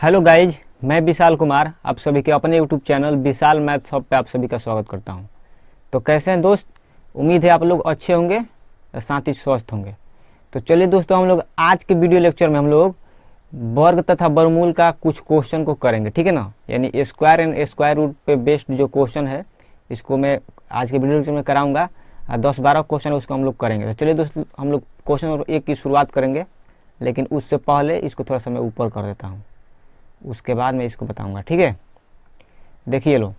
Hello guys, मैं विशाल कुमार आप सभी के अपने यूट्यूब चैनल विशाल मैथ्स हब पे आप सभी का स्वागत करता हूं। तो कैसे हैं दोस्त? उम्मीद है आप लोग अच्छे होंगे और साथ ही स्वस्थ होंगे। तो चलिए दोस्तों, हम लोग आज के वीडियो लेक्चर में हम लोग वर्ग तथा वर्गमूल का कुछ क्वेश्चन को करेंगे, ठीक है ना। यानी स्क्वायर एंड स्क्वायर रूट पे बेस्ड जो क्वेश्चन है इसको मैं आज के वीडियो लेक्चर में कराऊंगा। 10-12 क्वेश्चन उसको हम लोग करेंगे। तो चलिए दोस्तों, हम लोग क्वेश्चन नंबर 1 की शुरुआत करेंगे, लेकिन उससे पहले इसको थोड़ा सा मैं ऊपर कर देता हूँ, उसके बाद मैं इसको बताऊंगा, ठीक है। देखिए लो,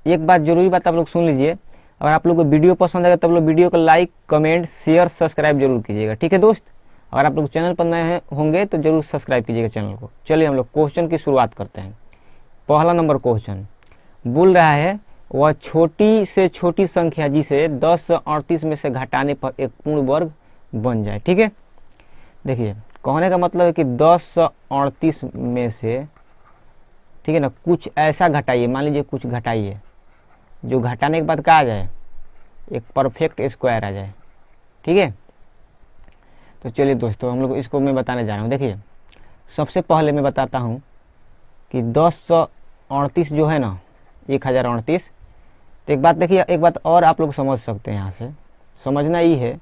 एक बात जरूरी बात आप लोग सुन लीजिए। अगर आप लोग को वीडियो पसंद आएगा तब लोग वीडियो को लाइक, कमेंट, शेयर, सब्सक्राइब जरूर कीजिएगा, ठीक है दोस्त। अगर आप लोग चैनल पर नए होंगे तो जरूर सब्सक्राइब कीजिएगा चैनल को। चलिए हम लोग क्वेश्चन की शुरुआत करते हैं। पहला नंबर क्वेश्चन बोल रहा है, वह छोटी से छोटी संख्या जिसे 10 से 38 में से घटाने पर एक पूर्ण वर्ग बन जाए, ठीक है। देखिए, कहने का मतलब है कि 10 से 38 में से, ठीक है ना, कुछ ऐसा घटाइए। मान लीजिए कुछ घटाइए जो घटाने के बाद क्या आ जाए, एक परफेक्ट स्क्वायर आ जाए, ठीक है। तो चलिए दोस्तों, हम लोग इसको मैं बताने जा रहा हूँ। देखिए, सबसे पहले मैं बताता हूँ कि 1038 जो है ना, 1038। तो एक बात देखिए, एक बात और आप लोग समझ सकते हैं। यहाँ से समझना ये है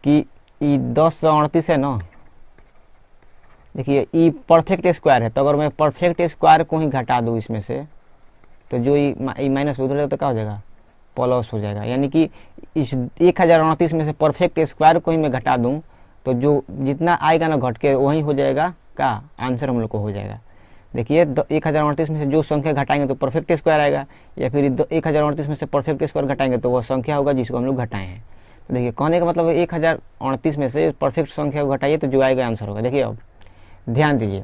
कि ये 1038 है ना, देखिए ये परफेक्ट स्क्वायर है। तो अगर मैं परफेक्ट स्क्वायर को ही घटा दूँ इसमें से, तो जो ये माइनस उधर तो क्या हो जाएगा, प्लस हो जाएगा। यानी कि इस 1038 में से परफेक्ट स्क्वायर को ही मैं घटा दूं तो जो जितना आएगा ना घट के वही हो जाएगा, का आंसर हम लोग को हो जाएगा। देखिए, 1038 में से जो संख्या घटाएंगे तो परफेक्ट स्क्वायर आएगा, या फिर 1038 में से परफेक्ट स्क्वायर घटाएंगे तो वह संख्या होगा जिसको हम लोग घटाए हैं। तो देखिए, कहने का मतलब 1038 में से परफेक्ट संख्या को घटाइए तो जो आएगा आंसर होगा। देखिए, अब ध्यान दीजिए,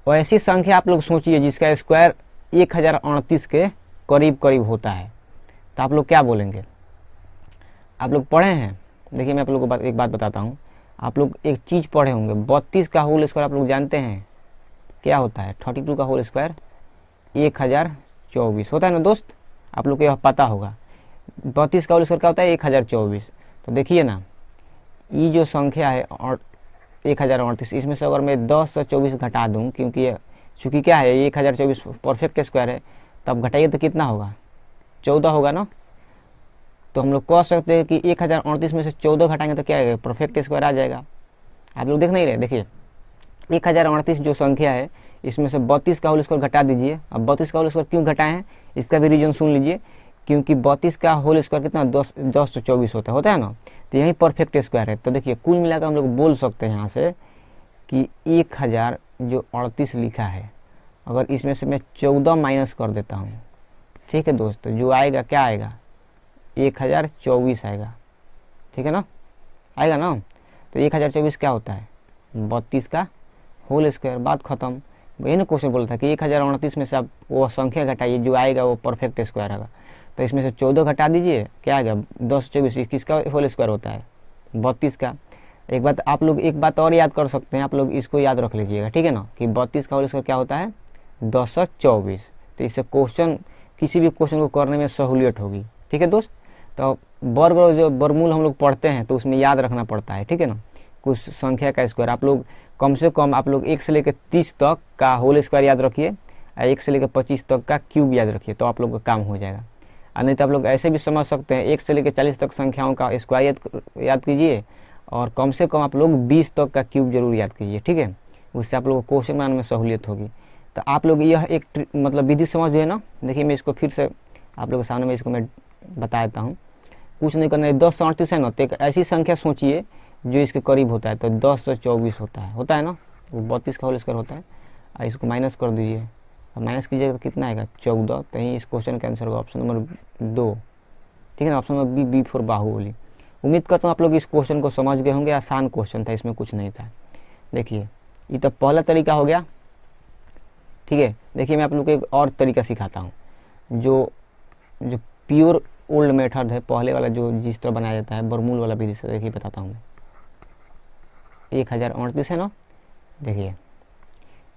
ऐसी संख्या आप लोग सोचिए जिसका स्क्वायर 1038 के करीब करीब होता है, तो आप लोग क्या बोलेंगे? आप लोग पढ़े हैं? देखिए, मैं आप लोग को एक बात बताता हूँ। आप लोग एक चीज़ पढ़े होंगे, 32 का होल स्क्वायर आप लोग जानते हैं क्या होता है? 32 का होल स्क्वायर 1024 होता है ना दोस्त, आप लोग को यह पता होगा। 32 का होल स्क्वायर क्या होता है? 1024। तो देखिए ना, ये जो संख्या है 1038, इसमें से अगर मैं 10 से 24 घटा दूँ, क्योंकि चूँकि क्या है 1024 परफेक्ट स्क्वायर है, तब घटाइए तो कितना होगा? 14 होगा ना। तो हम लोग कह सकते हैं कि 1038 में से 14 घटाएंगे तो क्या आएगा? परफेक्ट स्क्वायर आ जाएगा। आप लोग देख नहीं रहे? देखिए, 1038 जो संख्या है इसमें से 32 का होल स्क्वायर घटा दीजिए। अब 32 का होल स्क्वायर क्यों घटाए हैं इसका भी रीजन सुन लीजिए। क्योंकि 32 का होल स्क्वायर कितना, 10 से 24 होता है ना, तो यही परफेक्ट स्क्वायर है। तो देखिए, कुल मिलाकर हम लोग बोल सकते हैं यहाँ से कि 1038 लिखा है, अगर इसमें से मैं 14 माइनस कर देता हूँ, ठीक है दोस्त, जो आएगा क्या आएगा? 1024 आएगा, ठीक है ना, आएगा ना। तो 1024 क्या होता है? 32 का होल स्क्वायर। बात खत्म। यही ना क्वेश्चन बोला था कि 1038 में से आप वो संख्या घटाइए, जो आएगा वो परफेक्ट स्क्वायर आएगा। तो इसमें से 14 घटा दीजिए, क्या आएगा? 10 24 किसका होल स्क्वायर होता है? 32 का। एक बात आप लोग एक बात और याद कर सकते हैं, आप लोग इसको याद रख लीजिएगा, ठीक है ना, कि 32 का होल स्क्वायर क्या होता है? 10 से 24। तो इससे क्वेश्चन, किसी भी क्वेश्चन को करने में सहूलियत होगी, ठीक है दोस्त। तो वर्ग और जो वर्गमूल हम लोग पढ़ते हैं तो उसमें याद रखना पड़ता है, ठीक है ना। कुछ संख्या का स्क्वायर आप लोग कम से कम आप लोग 1 से लेकर 30 तक का होल स्क्वायर याद रखिए, 1 से लेकर 25 तक का क्यूब याद रखिए, तो आप लोग का काम हो जाएगा। और नहीं तो आप लोग ऐसे भी समझ सकते हैं, 1 से लेकर 40 तक संख्याओं का स्क्वायर याद कीजिए, और कम से कम आप लोग 20 तक का क्यूब जरूर याद कीजिए, ठीक है। उससे आप लोग को क्वेश्चन बनाने में सहूलियत होगी। तो आप लोग यह एक मतलब विधि समझ गए ना। देखिए, मैं इसको फिर से आप लोगों के सामने में इसको मैं बता देता हूँ। कुछ नहीं करना है, 10 से 38 है ना, तो एक ऐसी संख्या सोचिए जो इसके करीब होता है। तो 10 से 24 होता है ना, वो 32 का होल स्क्वायर होता है। और इसको माइनस कर दीजिए, और माइनस कीजिएगा तो कितना आएगा? 14। तो यही इस क्वेश्चन का आंसर होगा ऑप्शन नंबर 2, ठीक है ना, option number B for Baahubali. उम्मीद करता हूँ आप लोग इस क्वेश्चन को समझ गए होंगे। आसान क्वेश्चन था, इसमें कुछ नहीं था। देखिए, ये तो पहला तरीका हो गया, ठीक है। देखिए, मैं आप लोग को एक और तरीका सिखाता हूँ, जो प्योर ओल्ड मेथड है, पहले वाला जो जिस तरह बनाया जाता है वर्गमूल वाला विधि से। देखिए, बताता हूँ मैं। 1038 है ना, देखिए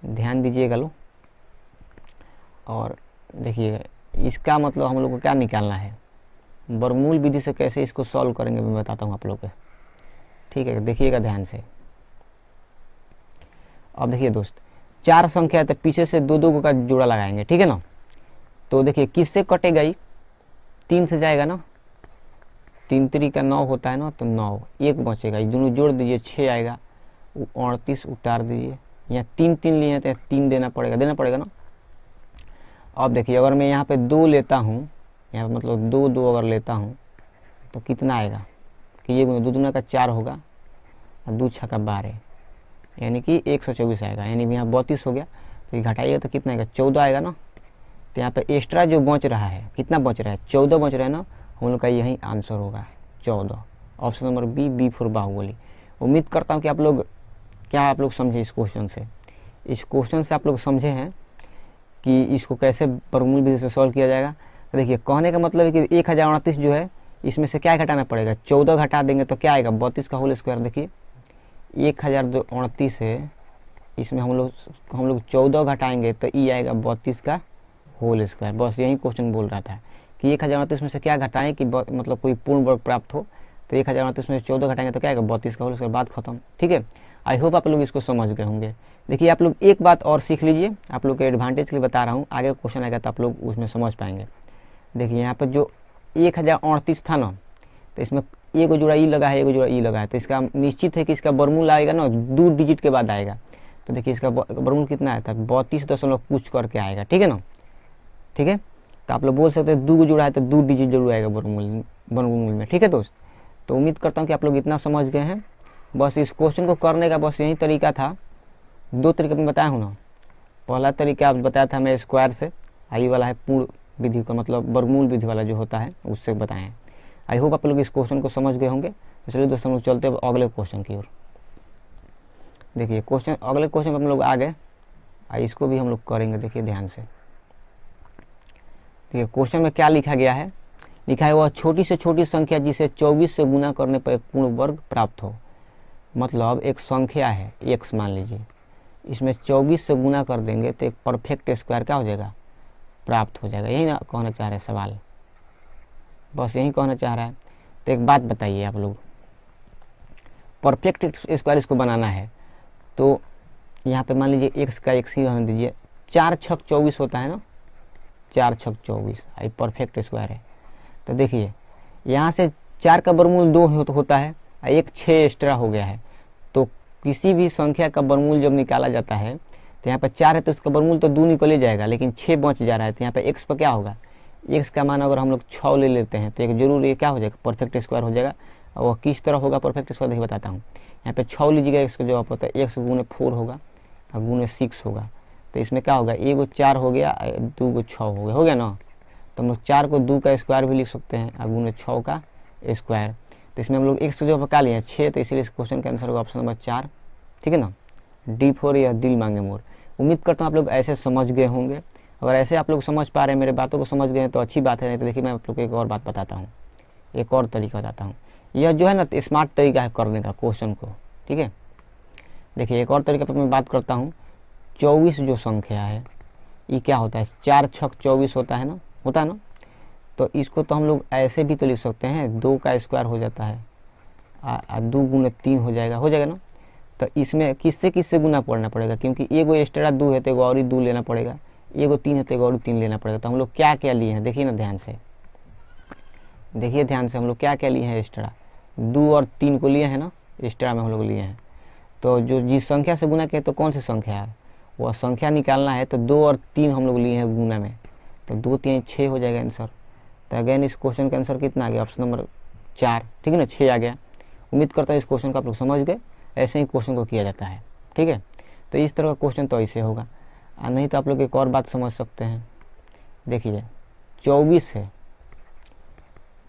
ध्यान दीजिएगा लो, और देखिए इसका मतलब हम लोग को क्या निकालना है, वर्गमूल विधि से कैसे इसको सॉल्व करेंगे मैं बताता हूँ आप लोग को, ठीक है। देखिएगा ध्यान से। अब देखिए दोस्त, 4 संख्या है तो पीछे से 2 का जोड़ा लगाएंगे, ठीक है ना। तो देखिए किससे कटेगा, 3 से जाएगा ना, 3 3 का 9 होता है ना, तो 9 1 बचेगा, ये दोनों जोड़ दीजिए 6 आएगा, 38 उतार दीजिए, यहाँ 3 3 लिए हैं तो 3 देना पड़ेगा ना। अब देखिए अगर मैं यहाँ पे 2 लेता हूँ, यहाँ पे मतलब 2 2 अगर लेता हूँ तो कितना आएगा कि ये 2 दूना का 4 होगा और 2 6 का 12, यानी कि 124 आएगा, यानी यहाँ 32 हो गया। तो ये घटाइएगा तो कितना आएगा, 14 आएगा ना। तो यहाँ पे एक्स्ट्रा जो बच रहा है, कितना बच रहा है, 14 बच रहा है ना, हम लोग का यही आंसर होगा 14, option number B for Baahubali. उम्मीद करता हूँ कि आप लोग समझे इस क्वेश्चन से। इस क्वेश्चन से आप लोग समझे हैं कि इसको कैसे वर्गमूल विधि से सॉल्व किया जाएगा। तो देखिए कहने का मतलब है कि 1038 जो है इसमें से क्या घटाना पड़ेगा, 14 घटा देंगे तो क्या आएगा, 32 का होल स्क्वायर। देखिए 1038 है, इसमें हम लोग 14 घटाएंगे तो ई आएगा 32 का होल स्क्वायर। बस यही क्वेश्चन बोल रहा था कि 1038 में से क्या घटाएं कि मतलब कोई पूर्ण वर्ग प्राप्त हो। तो 1038 में 14 घटाएंगे तो क्या आएगा, 32 का होल स्क्वायर, बात खत्म, ठीक है। आई होप आप लोग इसको समझ गए होंगे। देखिए आप लोग एक बात और सीख लीजिए, आप लोग के एडवांटेज के लिए बता रहा हूँ, आगे क्वेश्चन आएगा तो आप लोग उसमें समझ पाएंगे। देखिए यहाँ पर जो 1038 था ना, तो इसमें एक जोड़ा ई लगा है, एक जोड़ा ई लगा है, तो इसका निश्चित है कि इसका वर्गमूल आएगा ना 2 डिजिट के बाद आएगा। तो देखिए इसका वर्गमूल कितना आया था, 32 दशमलव कुछ करके आएगा, ठीक है ना, ठीक है। तो आप लोग बोल सकते हैं 2 जोड़ा है तो 2 डिजिट जरूर आएगा वर्गमूल में, ठीक है दोस्त। तो उम्मीद करता हूँ कि आप लोग इतना समझ गए हैं। बस इस क्वेश्चन को करने का बस यही तरीका था, 2 तरीके में बताया हूँ ना। पहला तरीका आप बताया था मैं स्क्वायर से, आई वाला है पूर्ण विधि का मतलब वर्गमूल विधि वाला जो होता है उससे बताएं। आई होप आप लोग इस क्वेश्चन को समझ गए होंगे। तो चलिए दोस्तों लोग चलते हैं अगले क्वेश्चन की ओर। देखिए अगले क्वेश्चन हम लोग आ गए, इसको भी हम लोग करेंगे, देखिए ध्यान से। देखिए क्वेश्चन में क्या लिखा गया है, लिखा है वह छोटी से छोटी संख्या जिसे 24 से गुना करने पर एक पूर्ण वर्ग प्राप्त हो। मतलब एक संख्या है x मान लीजिए, इसमें 24 से गुना कर देंगे तो एक परफेक्ट स्क्वायर क्या हो जाएगा, प्राप्त हो जाएगा। यही ना कहना चाह रहे हैं सवाल, बस यही कहना चाह रहा है। तो एक बात बताइए आप लोग, परफेक्ट स्क्वायर इसको बनाना है तो यहाँ पे मान लीजिए x का x ही रहने दीजिए, 4 छक 24 होता है ना, 4 छक 24 आई परफेक्ट स्क्वायर है। तो देखिए यहाँ से 4 का वर्गमूल 2 होता है, एक 6 एक्स्ट्रा हो गया है। तो किसी भी संख्या का वर्गमूल जब निकाला जाता है तो यहाँ पर 4 है तो इसका वर्गमूल तो 2 निकल ही जाएगा, लेकिन 6 बच जा रहा है। तो यहाँ पे x पर क्या होगा, x का मान अगर हम लोग 6 ले लेते हैं तो एक जरूर ये क्या हो जाएगा, परफेक्ट स्क्वायर हो जाएगा। और वह किस तरह होगा परफेक्ट स्क्वायर, देखिए बताता हूँ। यहाँ पे 6 लीजिएगा, x का जवाब होता है x गुने 4 होगा और गुने 6 होगा। तो इसमें क्या होगा, 1 4 हो गया, 2 6 हो गया ना। तो हम लोग 4 को 2 का स्क्वायर भी लिख सकते हैं और गुने 6 का स्क्वायर। तो इसमें हम लोग x जो पका लिए 6, तो इसलिए इस क्वेश्चन का आंसर होगा ऑप्शन नंबर 4, ठीक है ना। डी फॉर या दिल मांगे मोर। उम्मीद करता हूँ आप लोग ऐसे समझ गए होंगे। अगर ऐसे आप लोग समझ पा रहे हैं, मेरे बातों को समझ गए हैं तो अच्छी बात है। नहीं तो देखिए मैं आप लोग को एक और बात बताता हूँ, एक और तरीका बताता हूँ। यह जो है ना स्मार्ट तरीका है करने का क्वेश्चन को, ठीक है। देखिए एक और तरीका पर मैं बात करता हूँ। 24 जो संख्या है ये क्या होता है, 4 छक 24 होता है ना। तो इसको तो हम लोग ऐसे भी तो लिख सकते हैं, 2 का स्क्वायर हो जाता है, 2 गुने 3 हो जाएगा ना। तो इसमें किससे गुना पड़ना पड़ेगा, क्योंकि एगो एक्स्ट्रा 2 है तो एगो और ही 2 लेना पड़ेगा, एगो 3 है तो एगो और 3 लेना पड़ेगा। तो हम लोग क्या क्या लिए हैं, देखिए ना ध्यान से, देखिए ध्यान से, हम लोग क्या क्या लिए हैं एक्स्ट्रा, 2 और 3 को लिए हैं ना, एक्स्ट्रा में हम लोग लिए हैं। तो जो जिस संख्या से गुना किया तो कौन सी संख्या है वह संख्या निकालना है। तो 2 और 3 हम लोग लिए हैं गुना में, तो 2 3 6 हो जाएगा आंसर। तो अगेन इस क्वेश्चन का आंसर कितना आ गया, ऑप्शन नंबर 4, ठीक है ना, 6 आ गया। उम्मीद करता हूँ इस क्वेश्चन को आप लोग समझ गए, ऐसे ही क्वेश्चन को किया जाता है, ठीक है। तो इस तरह का क्वेश्चन तो ऐसे होगा, नहीं तो आप लोग एक और बात समझ सकते हैं। देखिए 24 है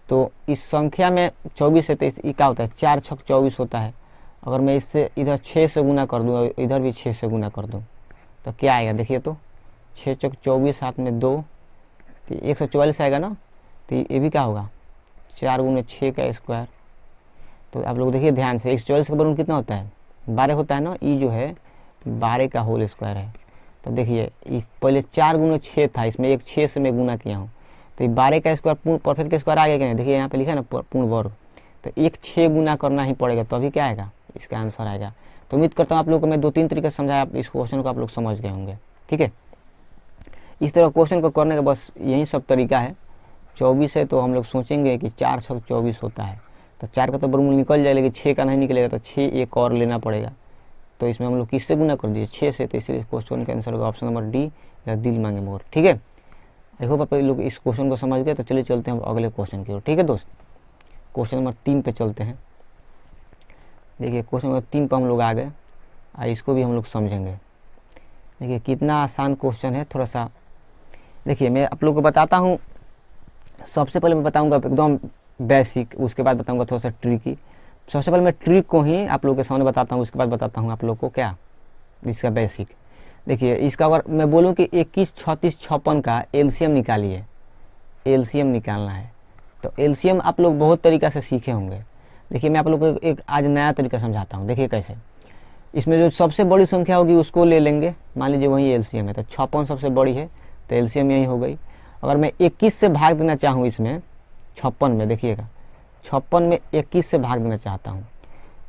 तो इस संख्या में 24 है तो ये क्या होता है, 4 छक 24 होता है। अगर मैं इससे इधर 6 से गुना कर दूँ और इधर भी 6 से गुना कर दूँ तो क्या आएगा, देखिए तो 6 छक 24 हाथ में 2 तो 144 आएगा ना। तो ये भी क्या होगा, 4 गुने 6 का स्क्वायर। तो आप लोग देखिए ध्यान से, 144 का वर्गमूल कितना होता है, 12 होता है ना। ई जो है 12 का होल स्क्वायर है। तो देखिए ये पहले 4 गुने 6 था, इसमें एक 6 से मैं गुना किया हूँ तो ये 12 का स्क्वायर पूर्ण परफेक्ट स्क्वायर आ गया क्या नहीं, देखिए यहाँ पे लिखा है ना पूर्ण वर्ग। तो एक 6 गुना करना ही पड़ेगा तो अभी क्या आएगा, इसका आंसर आएगा। तो उम्मीद करता हूँ आप लोगों को मैं 2-3 तरीके से समझाया, आप इस क्वेश्चन को आप लोग समझ गए होंगे। ठीक है, इस तरह क्वेश्चन को करने का बस यही सब तरीका है। 24 है तो हम लोग सोचेंगे कि 4 6 24 होता है, तो 4 का तो वर्गमूल निकल जाए, लेकिन 6 का नहीं निकलेगा, तो 6 एक और लेना पड़ेगा। तो इसमें हम लोग किससे गुना कर दिए, 6 से, तो इसलिए क्वेश्चन का आंसर होगा ऑप्शन नंबर डी, या दिल मांगे मोर। ठीक है, आई होप आप लोग इस क्वेश्चन को समझ गए। तो चलिए चलते हैं हम अगले क्वेश्चन की ओर। ठीक है दोस्त, क्वेश्चन नंबर 3 पे चलते हैं। देखिए क्वेश्चन नंबर 3 पर हम लोग आ गए, इसको भी हम लोग समझेंगे। देखिए कितना आसान क्वेश्चन है, थोड़ा सा देखिए मैं आप लोग को बताता हूँ। सबसे पहले मैं बताऊंगा एकदम बेसिक, उसके बाद बताऊंगा थोड़ा सा ट्रिकी। सबसे पहले मैं ट्रिक को ही आप लोगों के सामने बताता हूँ, उसके बाद बताता हूँ आप लोग को क्या इसका बेसिक। देखिए इसका अगर मैं बोलूँ कि 21 36 56 का एलसीएम निकालिए, एलसीएम निकालना है, तो एलसीएम आप लोग बहुत तरीका से सीखे होंगे। देखिए मैं आप लोग को एक आज नया तरीका समझाता हूँ। देखिए कैसे, इसमें जो सबसे बड़ी संख्या होगी उसको ले लेंगे, मान लीजिए वही एलसीएम है, तो 56 सबसे बड़ी है तो एलसीएम यही हो गई। अगर मैं 21 से भाग देना चाहूँ इसमें 56 में, देखिएगा 56 में 21 से भाग देना चाहता हूँ,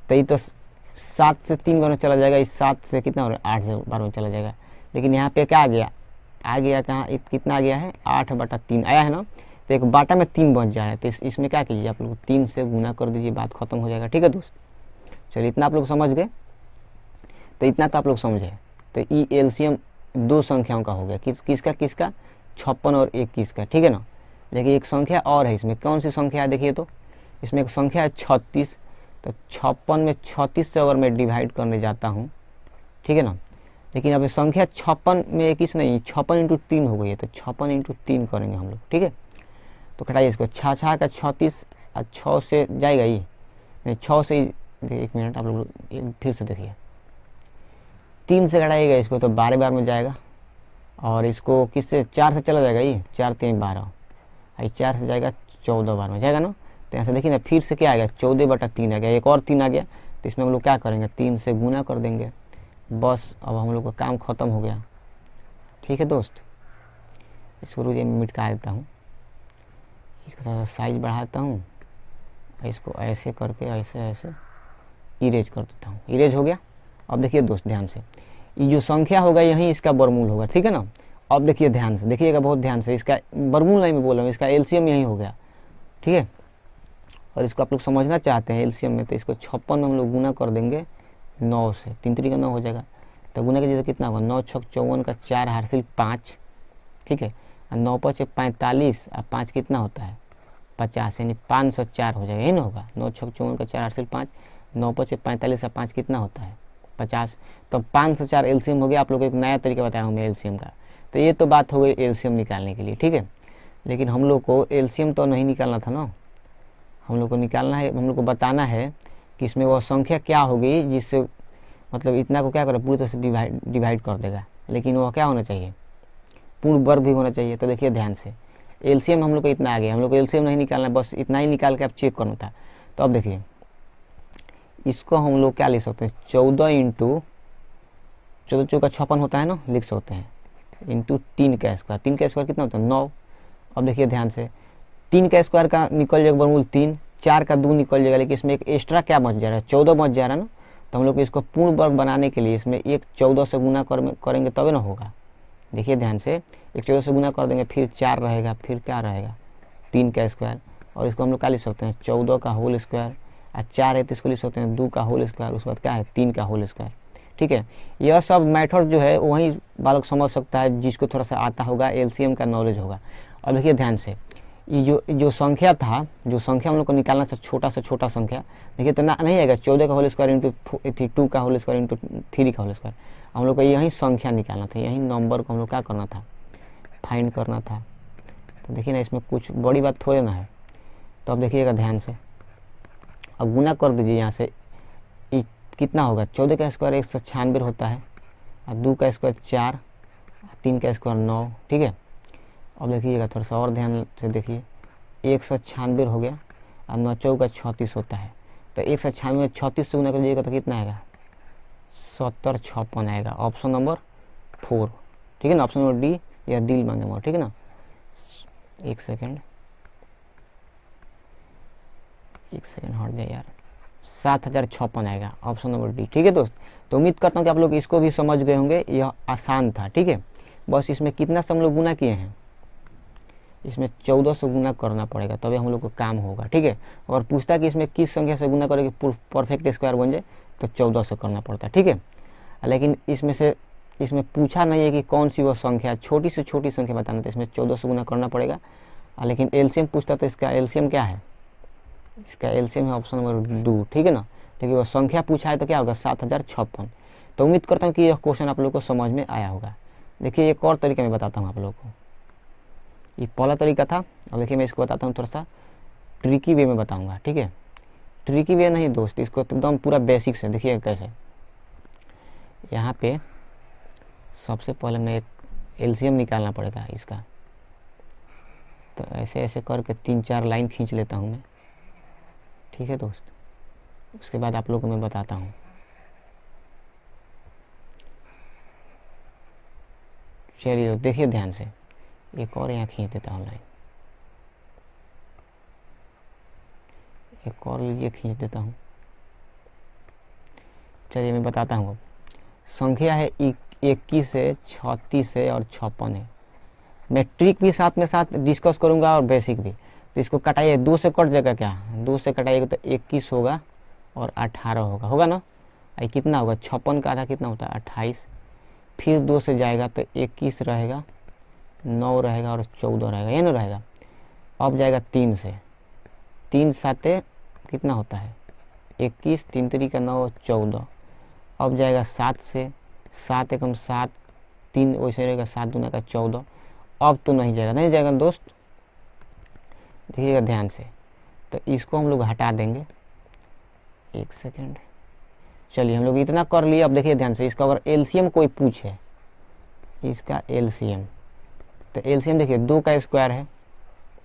तो ये तो 7 से 3 बार में चला जाएगा, इस 7 से कितना हो रहा है 8 बार में चला जाएगा। लेकिन यहाँ पे क्या आ गया कहाँ, कितना आ गया है 8/3 आया है ना, तो एक बाटा में 3 बच जा रहा है। तो इसमें क्या कीजिए आप लोग 3 से गुना कर दीजिए, बात खत्म हो जाएगा। ठीक है दोस्त, चलिए इतना आप लोग समझ गए, तो इतना तो आप लोग समझे। तो ई एलसीएम 2 संख्याओं का हो गया, किसका 56 और 21 का। ठीक है ना, देखिए एक संख्या और है इसमें, कौन सी संख्या है देखिए, तो इसमें एक संख्या है 36, तो 56 में 36 से अगर मैं डिवाइड करने जाता हूँ, ठीक है ना, लेकिन अब संख्या 56 में 21 नहीं, 56 × 3 हो गई है, तो 56 × 3 करेंगे हम लोग। ठीक है, तो घटाइए इसको, 6 का 36, 6 से जाएगा ये नहीं, 6 से एक मिनट आप लोग फिर से देखिए, 3 से घटाइएगा इसको तो 12 बार में जाएगा, और इसको किससे 4 से चला जाएगा, ये 4 3 12, 4 से जाएगा 14 बार में जाएगा ना। तो यहाँ से देखिए ना, फिर से क्या आ गया 14/3 आ गया, एक और 3 आ गया, तो इसमें हम लोग क्या करेंगे 3 से गुना कर देंगे, बस अब हम लोग का काम ख़त्म हो गया। ठीक है दोस्त, इसको रोज मिटका देता हूँ, इसका थोड़ा सा साइज बढ़ाता हूँ, इसको ऐसे करके ऐसे इरेज कर देता हूँ, इरेज हो गया। अब देखिए दोस्त ध्यान से, ये जो संख्या होगा यही इसका वर्गमूल होगा। ठीक है ना, अब देखिए ध्यान से, देखिएगा बहुत ध्यान से, इसका वर्गमूल नहीं मैं बोल रहा हूँ, इसका एलसीएम यही हो गया। ठीक है, और इसको आप लोग समझना चाहते हैं एलसीएम में, तो इसको 56 में हम लोग गुना कर देंगे 9 से, 3 3 का 9 हो जाएगा, तो गुना कीजिए तो कितना होगा 9 6 54 का 4 हासिल 5। ठीक है, 9 5 45, और 5 कितना होता है 50, यानी 504 हो जाएगा, यही ना होगा। 9 6 54 का 4 हासिल 5, 9 5 45 और 5 कितना होता है 50, तो 504 एलसीएम हो गया। आप लोग को एक नया तरीका बताया हूँ मैं एलसीएम का। तो ये तो बात हो गई एलसीएम निकालने के लिए। ठीक है, लेकिन हम लोग को एलसीएम तो नहीं निकालना था ना, हम लोग को निकालना है, हम लोग को बताना है कि इसमें वह संख्या क्या होगी जिससे मतलब इतना को क्या करे पूरी तरह से डिवाइड कर देगा, लेकिन वह क्या होना चाहिए पूर्ण वर्ग भी होना चाहिए। तो देखिए ध्यान से, एलसीएम हम लोग को इतना आ गया, हम लोग को एलसीएम नहीं निकालना, बस इतना ही निकाल के आप चेक करना था। तो अब देखिए इसको हम लोग क्या लिख सकते हैं, 14 × 14 चौका 56 होता है ना, लिख सकते हैं, इंटू 3 का स्क्वायर, 3 का स्क्वायर कितना होता है 9। अब देखिए ध्यान से, 3 का स्क्वायर का निकल जाएगा वर्गमूल 3, 4 का 2 निकल जाएगा, लेकिन इसमें एक एक्स्ट्रा क्या बच जा रहा है 14 बच जा रहा है ना। तो हम लोग इसको पूर्ण वर्ग बनाने के लिए इसमें एक 14 से गुना करेंगे तभी ना होगा। देखिए ध्यान से, एक 14 से गुना कर देंगे, फिर 4 रहेगा, फिर क्या रहेगा 3 का स्क्वायर, और इसको हम लोग क्या लिख सकते हैं 14 का होल स्क्वायर, और 4 है तो इसको लिख सकते हैं 2 का होल स्क्वायर, उसके बाद क्या है 3 का होल स्क्वायर। ठीक है, यह सब मेथड जो है वही बालक समझ सकता है जिसको थोड़ा सा आता होगा, एलसीएम का नॉलेज होगा। और देखिए ध्यान से, ये जो संख्या था, जो संख्या हम लोग को निकालना था छोटा से छोटा संख्या, देखिए तो नहीं आएगा 14 का होल स्क्वायर इंटू 2 का होल स्क्वायर इंटू 3 का होल स्क्वायर। हम लोग को यही संख्या निकालना था, यही नंबर को हम लोग क्या करना था फाइंड करना था। तो देखिए ना, इसमें कुछ बड़ी बात थोड़े ना है। तो अब देखिएगा ध्यान से, अब गुना कर दीजिए यहाँ से, कितना होगा 14 का स्क्वायर 196 होता है, और 2 का स्क्वायर 4, 3 का स्क्वायर 9। ठीक है, अब देखिएगा थोड़ा सा और ध्यान से देखिए, 196 हो गया, और 9 चौका 36 होता है, तो 196 में 36 से गुना कर दीजिएगा तो कितना आएगा 70 56 आएगा, ऑप्शन नंबर 4। ठीक है ना, ऑप्शन नंबर डी या दिल मांगे मोर। ठीक है ना, एक सेकेंड हट जाए यार, 7056 आएगा, ऑप्शन नंबर डी। ठीक है दोस्त, तो उम्मीद करता हूँ कि आप लोग इसको भी समझ गए होंगे, यह आसान था। ठीक है, बस इसमें कितना से हम लोग गुना किए हैं, इसमें 14 से गुना करना पड़ेगा तभी हम लोग को काम होगा। ठीक है, और पूछता कि इसमें किस संख्या से गुना करेंगे परफेक्ट स्क्वायर बन जाए, तो 14 से करना पड़ता है। ठीक है, लेकिन इसमें पूछा नहीं है कि कौन सी वो संख्या, छोटी से छोटी संख्या बताना, तो इसमें 14 से गुना करना पड़ेगा। लेकिन एलसीएम पूछता तो इसका एलसीएम क्या है, इसका एलसीएम है ऑप्शन नंबर 2। ठीक है ना, क्योंकि वो संख्या पूछा है तो क्या होगा 7056। तो उम्मीद करता हूँ कि यह क्वेश्चन आप लोग को समझ में आया होगा। देखिए एक और तरीका मैं बताता हूँ आप लोग को, ये पहला तरीका था। अब देखिए मैं इसको बताता हूँ थोड़ा सा ट्रिकी वे में बताऊँगा। ठीक है, ट्रिकी वे नहीं दोस्त, इसको एकदम पूरा बेसिक से देखिए कैसे। यहाँ पे सबसे पहले मैं एक एलसीएम निकालना पड़ेगा इसका, तो ऐसे ऐसे करके 3-4 लाइन खींच लेता हूँ मैं। ठीक है दोस्त, उसके बाद आप लोग को मैं बताता हूँ। चलिए देखिए ध्यान से, एक और यहाँ खींच देता हूँ लाइन, एक और लीजिए खींच देता हूँ। चलिए मैं बताता हूँ। संख्या है 21 है, 36 है और 56 है। मैं ट्रिक भी साथ में साथ डिस्कस करूँगा और बेसिक भी। तो इसको कटाइए, 2 से कट जाएगा क्या, 2 से कटाइएगा तो 21 होगा और 18 होगा ना। ये कितना होगा, 56 का आधा कितना होता है 28। फिर 2 से जाएगा तो 21 रहेगा, 9 रहेगा और 14 रहेगा, ये ना रहेगा। अब जाएगा 3 से, 3 साते कितना होता है 21, 3 3 का 9, 14। अब जाएगा 7 से, 7 एकम 7, 3 वैसे रहेगा, 7 दूना का 14। अब तो नहीं जाएगा दोस्त, देखिएगा ध्यान से। तो इसको हम लोग हटा देंगे, 1 सेकेंड। चलिए हम लोग इतना कर लिए। अब देखिए ध्यान से, इसका अगर एलसीएम कोई पूछे, इसका एलसीएम, तो एलसीएम देखिए 2 का स्क्वायर है,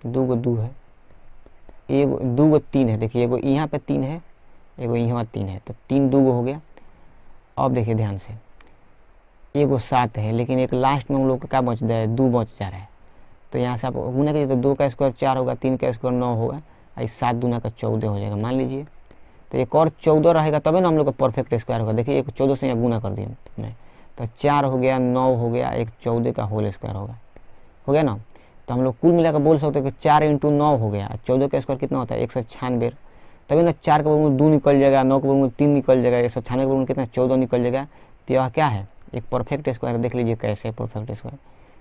2 को 2 है, 2 को 3 है। देखिए एगो यहाँ पे 3 है, एगो यहाँ 3 है, तो 3 2 हो गया। अब देखिए ध्यान से, एगो 7 है, लेकिन एक लास्ट में हम लोग का क्या बच रहा है, 2 बच जा रहा है। तो यहाँ से आप गुना कीजिए तो 2 का स्क्वायर 4 होगा, 3 का स्क्वायर 9 होगा, 7 दूना का 14 हो जाएगा मान लीजिए। तो एक और 14 रहेगा तभी ना हम लोग का परफेक्ट स्क्वायर होगा। देखिए एक 14 से यहाँ गुना कर दिया मैं, तो 4 हो गया, 9 हो गया, एक 14 का होल स्क्वायर हो गया ना। तो हम लोग कुल मिलाकर बोल सकते हैं कि 4 × 9 हो गया। 14 का स्क्वायर कितना होता है 196, तभी ना 4 के वर्गमूल 2 निकल जाएगा, 9 के वर्गमूल 3 निकल जाएगा, 196 के वर्गमूल कितना 14 निकल जाएगा। तो यह क्या है, एक परफेक्ट स्क्वायर। देख लीजिए कैसे परफेक्ट स्क्वायर,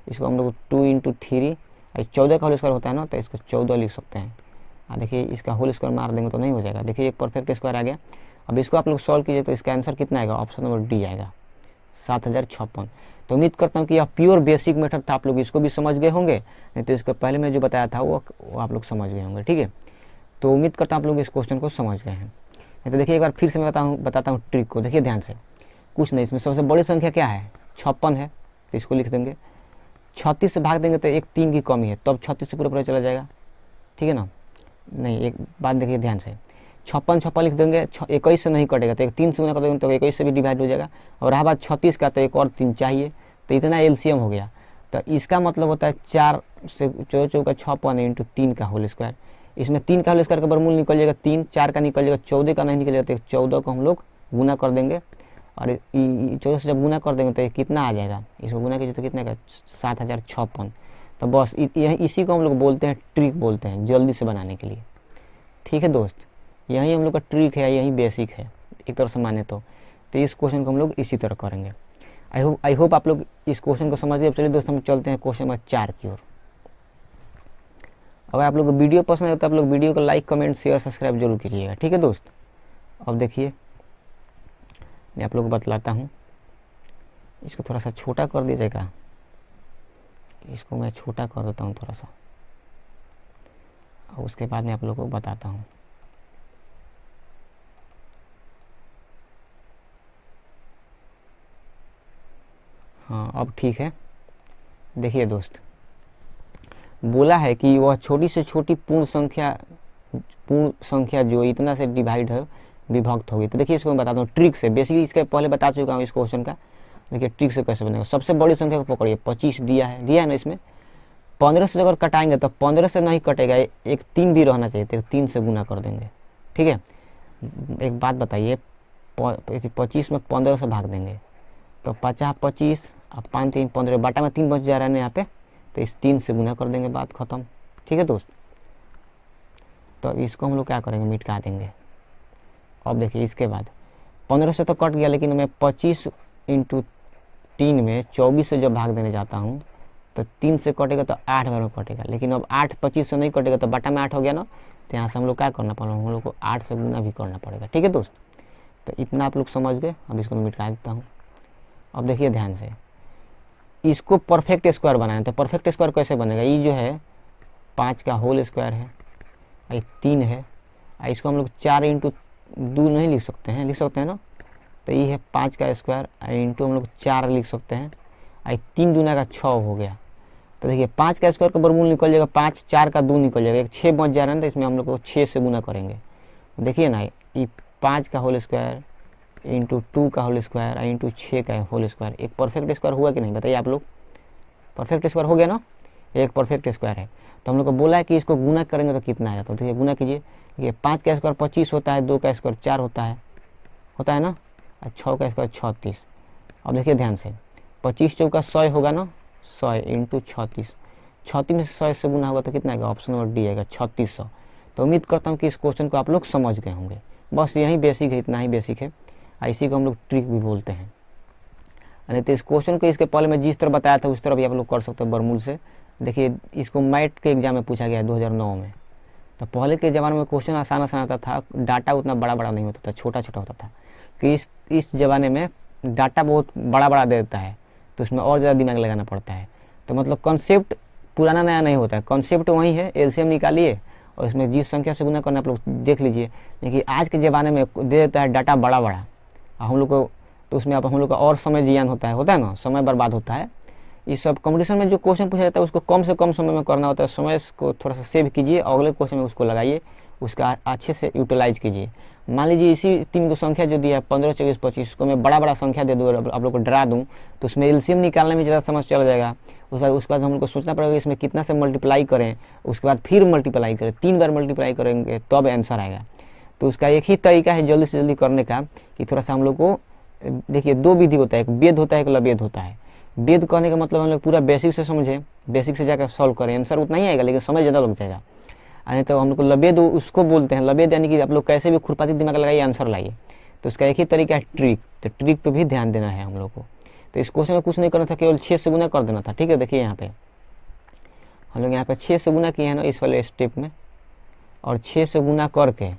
इसको हम लोग 2 × 3, 14 का होल स्क्वायर होता है ना, तो इसको 14 लिख सकते हैं। देखिए इसका होल स्क्वायर मार देंगे तो नहीं हो जाएगा। देखिए एक परफेक्ट स्क्वायर आ गया। अब इसको आप लोग सॉल्व कीजिए तो इसका आंसर कितना आएगा, ऑप्शन नंबर डी आएगा, 7056। तो उम्मीद करता हूँ कि यह प्योर बेसिक मेथड था, आप लोग इसको भी समझ गए होंगे, नहीं तो इसके पहले मैं जो बताया था वो आप लोग समझ गए होंगे। ठीक है, तो उम्मीद करता हूँ आप लोग इस क्वेश्चन को समझ गए हैं। तो देखिए एक बार फिर से मैं बताता हूँ ट्रिक को। देखिए ध्यान से, कुछ नहीं, इसमें सबसे बड़ी संख्या क्या है 56 है, तो इसको लिख देंगे। 36 से भाग देंगे तो एक 3 की कमी है, तब 36 से पूरा चला जाएगा। ठीक है ना, नहीं एक बात देखिए ध्यान से, 56 लिख देंगे, 21 से नहीं कटेगा, तो एक 3 से गुना कर देंगे तो 21 से भी डिवाइड हो जाएगा। और रहा बात 36 का, तो एक और 3 चाहिए, तो इतना एलसीएम हो गया। तो इसका मतलब होता है 4 से 4 चौका 56 × 3 का होल स्क्वायर। इसमें 3 का होल स्क्वायर का वर्गमूल निकल जाएगा 3, 4 का निकल जाएगा, 14 का नहीं निकलेगा, तो 14 को हम लोग गुना कर देंगे। और 14 से जब गुना कर देंगे तो ये कितना आ जाएगा, इसको गुना कीजिए तो कितना का 7056। तो बस इसी को हम लोग बोलते हैं ट्रिक बोलते हैं, जल्दी से बनाने के लिए। ठीक है दोस्त, यही हम लोग का ट्रिक है, यही बेसिक है एक तरह से माने तो इस क्वेश्चन को हम लोग इसी तरह करेंगे। आई होप आप लोग इस क्वेश्चन को समझ गए। अब चलिए दोस्त हम चलते हैं क्वेश्चन नंबर 4 की ओर। अगर आप लोग को वीडियो पसंद है तो आप लोग वीडियो को लाइक, कमेंट, शेयर, सब्सक्राइब जरूर कीजिएगा। ठीक है दोस्त, अब देखिए मैं आप लोग को बतलाता हूँ, इसको थोड़ा सा छोटा कर दीजिएगा, इसको मैं छोटा कर देता हूँ थोड़ा सा, और उसके बाद मैं आप लोग को बताता हूँ। हाँ अब ठीक है। देखिए दोस्त, बोला है कि वह छोटी से छोटी पूर्ण संख्या जो इतना से डिवाइड है विभक्त होगी। तो देखिए इसको मैं बताता हूँ ट्रिक से, बेसिकली इसके पहले बता चुका हूँ इस क्वेश्चन का। देखिए ट्रिक से कैसे बनेगा। सबसे बड़ी संख्या को पकड़िए, 25 दिया है ना, इसमें 15 से अगर कटाएंगे तो 15 से नहीं कटेगा, एक 3 भी रहना चाहिए, तो 3 से गुना कर देंगे। ठीक है, एक बात बताइए, 25 में 15 से भाग देंगे तो 50 25 अब 5 3 15, बाटा में 3 बच जा रहा है ना यहाँ पे, तो इस 3 से गुना कर देंगे, बात खत्म। ठीक है दोस्त, तो इसको हम लोग क्या करेंगे, मिटा देंगे। अब देखिए इसके बाद 15 से तो कट गया, लेकिन मैं 25 इंटू 3 में 24 से जब भाग देने जाता हूँ तो 3 से कटेगा तो 8 बार में कटेगा, लेकिन अब 8 25 से नहीं कटेगा तो बटा में 8 हो गया ना, तो यहाँ से हम लोग क्या करना पड़ेगा, हम लोग को 8 से गुना भी करना पड़ेगा। ठीक है दोस्त, तो इतना आप लोग समझ गए। अब इसको मैं मिटा देता हूँ। अब देखिए ध्यान से, इसको परफेक्ट स्क्वायर बनाए तो परफेक्ट स्क्वायर कैसे बनेगा, ये जो है 5 का होल स्क्वायर है, ये 3 है, इसको हम लोग 4 इंटू 2 नहीं लिख सकते हैं, लिख सकते हैं ना, तो ये है 5 का स्क्वायर इंटू हम लोग 4 लिख सकते हैं, 3 दूना का 6 हो गया। तो देखिए 5 का स्क्वायर का वर्गमूल निकल जाएगा 5, 4 का 2 निकल जाएगा, एक 6 बच जा रहा है, तो इसमें हम लोग को 6 से गुना करेंगे। तो देखिए ना, ये 5 का होल स्क्वायर इंटू 2 का होल स्क्वायर इंटू 6 का होल स्क्वायर, एक परफेक्ट स्क्वायर हुआ कि नहीं बताइए आप लोग, परफेक्ट स्क्वायर हो गया ना, एक परफेक्ट स्क्वायर है। तो हम लोग को बोला है कि इसको गुना करेंगे तो कितना आएगा, तो देखिए गुना कीजिए, ये 5 का स्क्वायर 25 होता है, 2 का स्क्वायर 4 होता है ना, और 6 का स्क्वायर 36। अब देखिए ध्यान से, 25 चौका 100 होगा ना, 100 इंटू 36, 36 में 100 से गुना होगा तो कितना आएगा, ऑप्शन नंबर डी आएगा 3600। तो उम्मीद करता हूँ कि इस क्वेश्चन को आप लोग समझ गए होंगे। बस यही बेसिक है, इतना ही बेसिक है, इसी को हम लोग ट्रिक भी बोलते हैं। नहीं तो इस क्वेश्चन को इसके पहले मैं जिस तरह बताया था उस तरह भी आप लोग कर सकते हो वर्गमूल से। देखिए इसको मैट के एग्जाम में पूछा गया है 2009 में। तो पहले के ज़माने में क्वेश्चन आसान आता था, डाटा उतना बड़ा बड़ा नहीं होता था, छोटा छोटा होता था। कि इस ज़माने में डाटा बहुत बड़ा बड़ा दे देता है, तो उसमें और ज़्यादा दिमाग लगाना पड़ता है। तो मतलब कॉन्सेप्ट पुराना नया नहीं होता है, कॉन्सेप्ट वही है, एलसीएम निकालिए और इसमें जिस संख्या से गुना करना आप लोग देख लीजिए। लेकिन आज के ज़माने में दे देता है डाटा बड़ा बड़ा, हम लोग को तो उसमें अब हम लोग का और समय जियान होता है ना, समय बर्बाद होता है। इस सब कंपटीशन में जो क्वेश्चन पूछा जाता है उसको कम से कम समय में करना होता है, समय को थोड़ा सा सेव कीजिए, अगले क्वेश्चन में उसको लगाइए, उसका अच्छे से यूटिलाइज कीजिए। मान लीजिए इसी 3 को संख्या जो दिया है 15 24 25 को मैं बड़ा बड़ा संख्या दे दूँ, आप लोग को डरा दूँ, तो उसमें एलसीएम निकालने में ज़्यादा समझ चल जाएगा। उसके बाद हम लोग को सोचना पड़ेगा इसमें कितना से मल्टीप्लाई करें, उसके बाद फिर मल्टीप्लाई करें, 3 बार मल्टीप्लाई करेंगे तब आंसर आएगा। तो उसका एक ही तरीका है जल्दी से जल्दी करने का, कि थोड़ा सा हम लोग को देखिए 2 विधि होता है, एक वेद होता है, एक लवेद होता है। वेद कहने का मतलब हम लोग पूरा बेसिक से समझें, बेसिक से जाकर सॉल्व करें, आंसर उतना ही आएगा लेकिन समय ज़्यादा लग जाएगा। नहीं तो हम लोग को लवेद उसको बोलते हैं, लवेद यानी कि आप लोग कैसे भी खुरपाती दिमाग लगाइए आंसर लाइए। तो उसका एक ही तरीका है ट्रिक, तो ट्रिक पे भी ध्यान देना है हम लोग को। तो इस क्वेश्चन में कुछ नहीं करना था, केवल 6 से गुना कर देना था। ठीक है, देखिए यहाँ पे हम लोग यहाँ पे 6 से गुना किए हैं ना इस वाले स्टेप में, और 6 से गुना करके